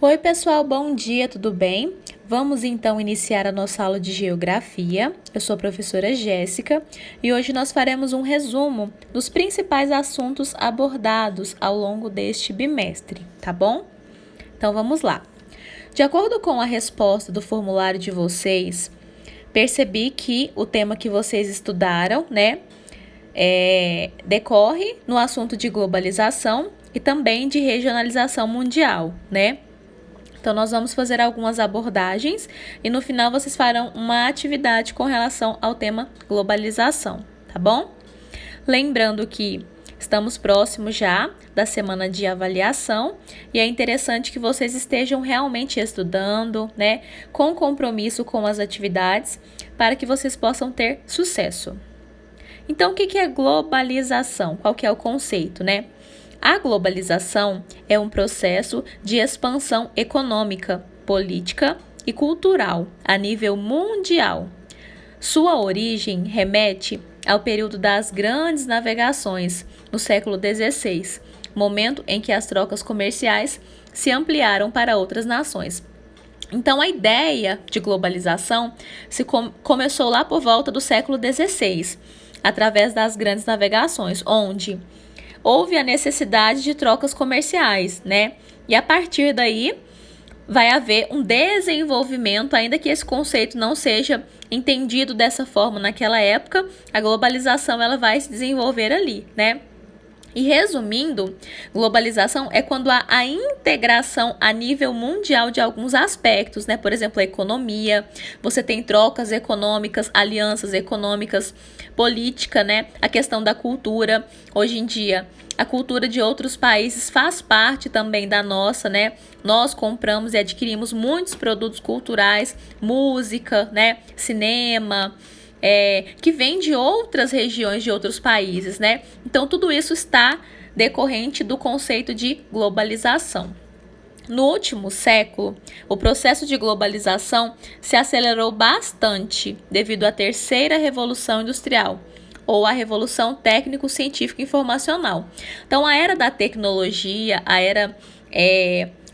Oi, pessoal, bom dia, tudo bem? Vamos então iniciar a nossa aula de Geografia. Eu sou a professora Jéssica e hoje nós faremos um resumo dos principais assuntos abordados ao longo deste bimestre, tá bom? Então vamos lá. De acordo com a resposta do formulário de vocês, percebi que o tema que vocês estudaram, decorre no assunto de globalização e também de regionalização mundial, né? Então, nós vamos fazer algumas abordagens e no final vocês farão uma atividade com relação ao tema globalização, tá bom? Lembrando que estamos próximos já da semana de avaliação e é interessante que vocês estejam realmente estudando, né, com compromisso com as atividades para que vocês possam ter sucesso. Então, o que é globalização? Qual que é o conceito, né? A globalização é um processo de expansão econômica, política e cultural a nível mundial. Sua origem remete ao período das grandes navegações, no século XVI, momento em que as trocas comerciais se ampliaram para outras nações. Então, a ideia de globalização começou lá por volta do século XVI, através das grandes navegações, onde houve a necessidade de trocas comerciais, né? E a partir daí vai haver um desenvolvimento, ainda que esse conceito não seja entendido dessa forma naquela época, a globalização ela vai se desenvolver ali, né? E resumindo, globalização é quando há a integração a nível mundial de alguns aspectos, né? Por exemplo, a economia, você tem trocas econômicas, alianças econômicas, política, né? A questão da cultura. Hoje em dia, a cultura de outros países faz parte também da nossa, né? Nós compramos e adquirimos muitos produtos culturais, música, né? Cinema, que vem de outras regiões, de outros países, né? Então, tudo isso está decorrente do conceito de globalização. No último século, o processo de globalização se acelerou bastante devido à terceira revolução industrial, ou a revolução técnico-científica informacional. Então, a era da tecnologia, a era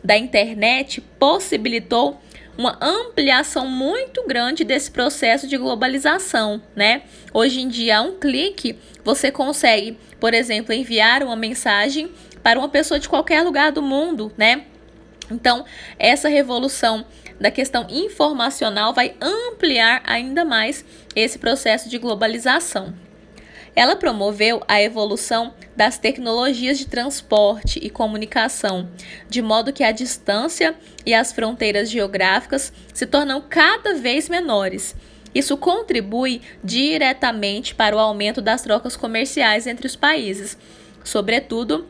da internet possibilitou uma ampliação muito grande desse processo de globalização, né? Hoje em dia, a um clique, você consegue, por exemplo, enviar uma mensagem para uma pessoa de qualquer lugar do mundo, né? Então, essa revolução da questão informacional vai ampliar ainda mais esse processo de globalização. Ela promoveu a evolução das tecnologias de transporte e comunicação, de modo que a distância e as fronteiras geográficas se tornam cada vez menores. Isso contribui diretamente para o aumento das trocas comerciais entre os países, sobretudo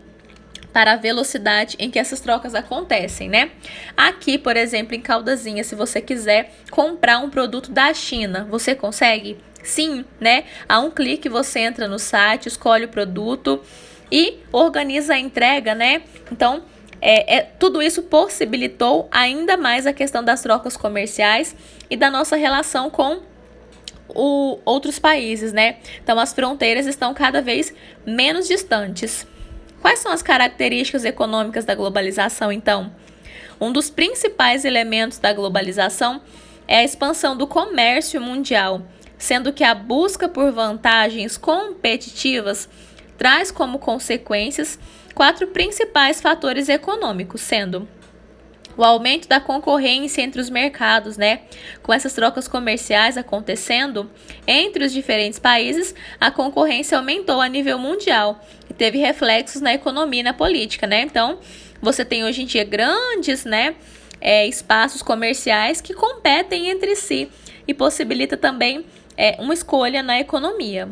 para a velocidade em que essas trocas acontecem, né? Aqui, por exemplo, em Caldazinha, se você quiser comprar um produto da China, você consegue? Sim, né? A um clique você entra no site, escolhe o produto e organiza a entrega, né? Então, tudo isso possibilitou ainda mais a questão das trocas comerciais e da nossa relação com outros países, né? Então, as fronteiras estão cada vez menos distantes. Quais são as características econômicas da globalização, então? Um dos principais elementos da globalização é a expansão do comércio mundial, sendo que a busca por vantagens competitivas traz como consequências 4 principais fatores econômicos, sendo o aumento da concorrência entre os mercados, né? Com essas trocas comerciais acontecendo entre os diferentes países, a concorrência aumentou a nível mundial e teve reflexos na economia e na política, né? Então, você tem hoje em dia grandes, espaços comerciais que competem entre si e possibilita também uma escolha na economia.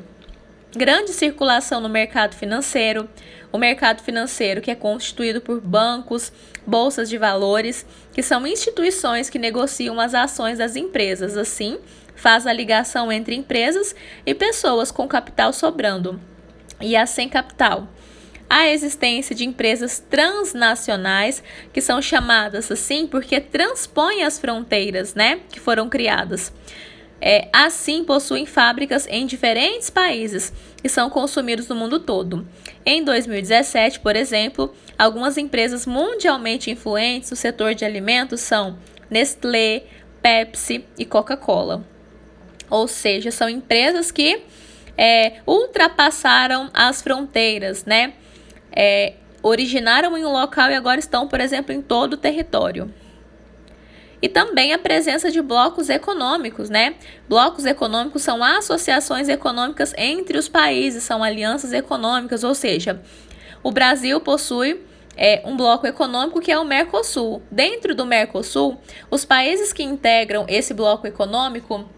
Grande circulação no mercado financeiro. O mercado financeiro que é constituído por bancos, bolsas de valores, que são instituições que negociam as ações das empresas. Assim, faz a ligação entre empresas e pessoas com capital sobrando e as sem capital. A existência de empresas transnacionais, que são chamadas assim porque transpõem as fronteiras, né, que foram criadas. assim possuem fábricas em diferentes países e são consumidos no mundo todo. Em 2017, por exemplo, algumas empresas mundialmente influentes no setor de alimentos são Nestlé, Pepsi e Coca-Cola. Ou seja, são empresas que ultrapassaram as fronteiras, né? Originaram em um local e agora estão, por exemplo, em todo o território. E também a presença de blocos econômicos, né? Blocos econômicos são associações econômicas entre os países, são alianças econômicas, ou seja, o Brasil possui um bloco econômico que é o Mercosul. Dentro do Mercosul, os países que integram esse bloco econômico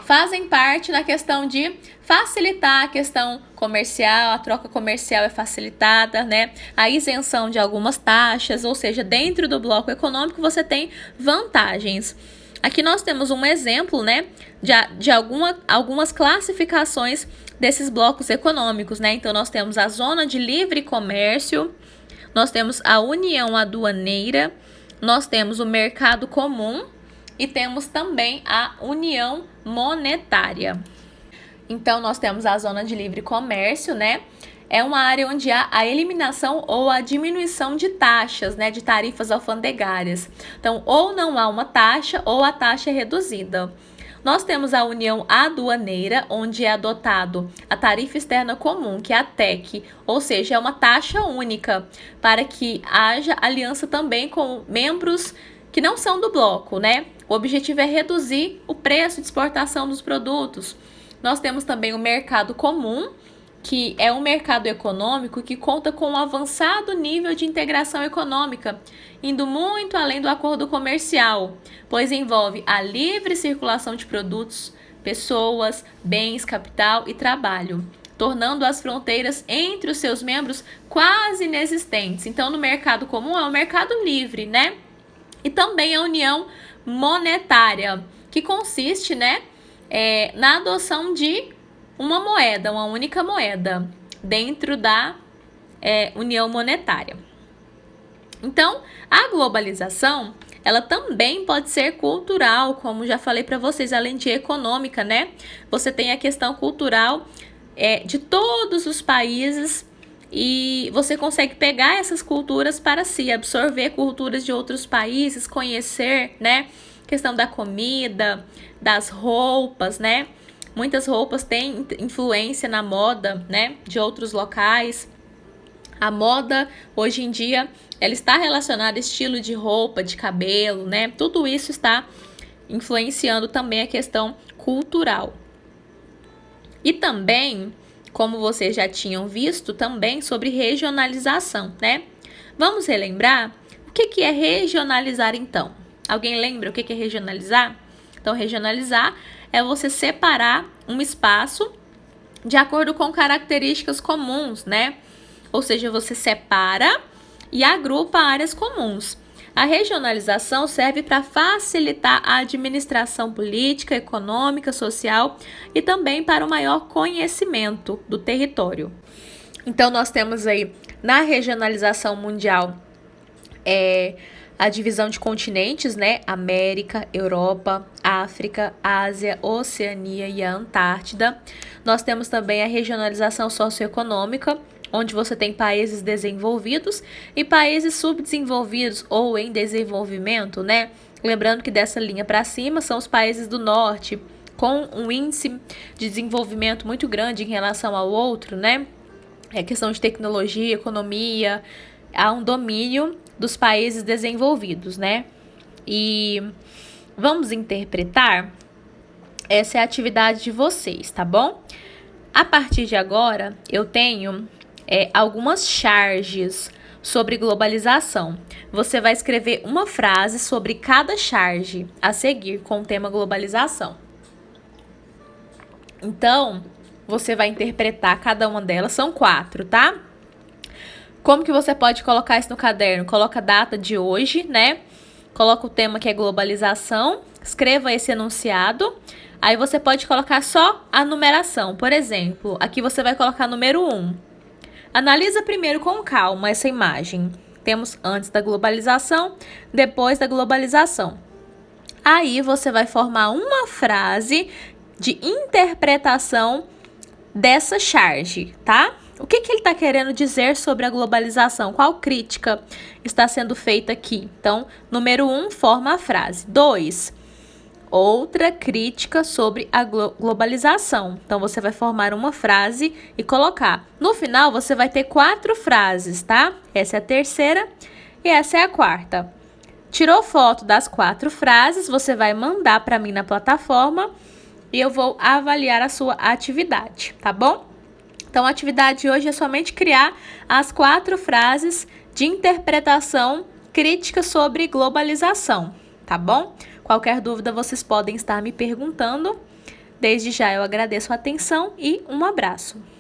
fazem parte na questão de facilitar a questão comercial, a troca comercial é facilitada, né? A isenção de algumas taxas, ou seja, dentro do bloco econômico você tem vantagens. Aqui nós temos um exemplo, né, de algumas classificações desses blocos econômicos, né? Então nós temos a zona de livre comércio, nós temos a união aduaneira, nós temos o mercado comum, e temos também a união monetária. Então, nós temos a zona de livre comércio, né? É uma área onde há a eliminação ou a diminuição de taxas, né? De tarifas alfandegárias. Então, ou não há uma taxa ou a taxa é reduzida. Nós temos a união aduaneira, onde é adotado a tarifa externa comum, que é a TEC, ou seja, é uma taxa única, para que haja aliança também com membros que não são do bloco, né? O objetivo é reduzir o preço de exportação dos produtos. Nós temos também o mercado comum, que é um mercado econômico que conta com um avançado nível de integração econômica, indo muito além do acordo comercial, pois envolve a livre circulação de produtos, pessoas, bens, capital e trabalho, tornando as fronteiras entre os seus membros quase inexistentes. Então, no mercado comum é um mercado livre, né? E também a união monetária, que consiste, né, na adoção de uma moeda, uma única moeda, dentro da união monetária. Então, a globalização, ela também pode ser cultural, como já falei para vocês, além de econômica, né? Você tem a questão cultural de todos os países, e você consegue pegar essas culturas para si, absorver culturas de outros países, conhecer, né? Questão da comida, das roupas, né? Muitas roupas têm influência na moda, né? De outros locais. A moda, hoje em dia, ela está relacionada a estilo de roupa, de cabelo, né? Tudo isso está influenciando também a questão cultural. E também, como vocês já tinham visto, também sobre regionalização, né? Vamos relembrar o que é regionalizar, então? Alguém lembra o que é regionalizar? Então, regionalizar é você separar um espaço de acordo com características comuns, né? Ou seja, você separa e agrupa áreas comuns. A regionalização serve para facilitar a administração política, econômica, social e também para o maior conhecimento do território. Então, nós temos aí na regionalização mundial a divisão de continentes, né? América, Europa, África, Ásia, Oceania e a Antártida. Nós temos também a regionalização socioeconômica, onde você tem países desenvolvidos e países subdesenvolvidos ou em desenvolvimento, né? Lembrando que dessa linha para cima são os países do norte, com um índice de desenvolvimento muito grande em relação ao outro, né? É questão de tecnologia, economia, há um domínio dos países desenvolvidos, né? E vamos interpretar, essa é a atividade de vocês, tá bom? A partir de agora, eu tenho algumas charges sobre globalização. Você vai escrever uma frase sobre cada charge a seguir com o tema globalização. Então, você vai interpretar cada uma delas, são 4, tá? Como que você pode colocar isso no caderno? Coloca a data de hoje, né? Coloca o tema que é globalização, escreva esse enunciado. Aí você pode colocar só a numeração. Por exemplo, aqui você vai colocar número 1. Analisa primeiro com calma essa imagem. Temos antes da globalização, depois da globalização. Aí você vai formar uma frase de interpretação dessa charge, tá? O que ele está querendo dizer sobre a globalização? Qual crítica está sendo feita aqui? Então, número 1, forma a frase. 2, outra crítica sobre a globalização. Então, você vai formar uma frase e colocar. No final, você vai ter 4 frases, tá? Essa é a terceira e essa é a quarta. Tirou foto das 4 frases, você vai mandar para mim na plataforma e eu vou avaliar a sua atividade, tá bom? Então, a atividade de hoje é somente criar as 4 frases de interpretação crítica sobre globalização, tá bom? Qualquer dúvida, vocês podem estar me perguntando. Desde já, eu agradeço a atenção e um abraço.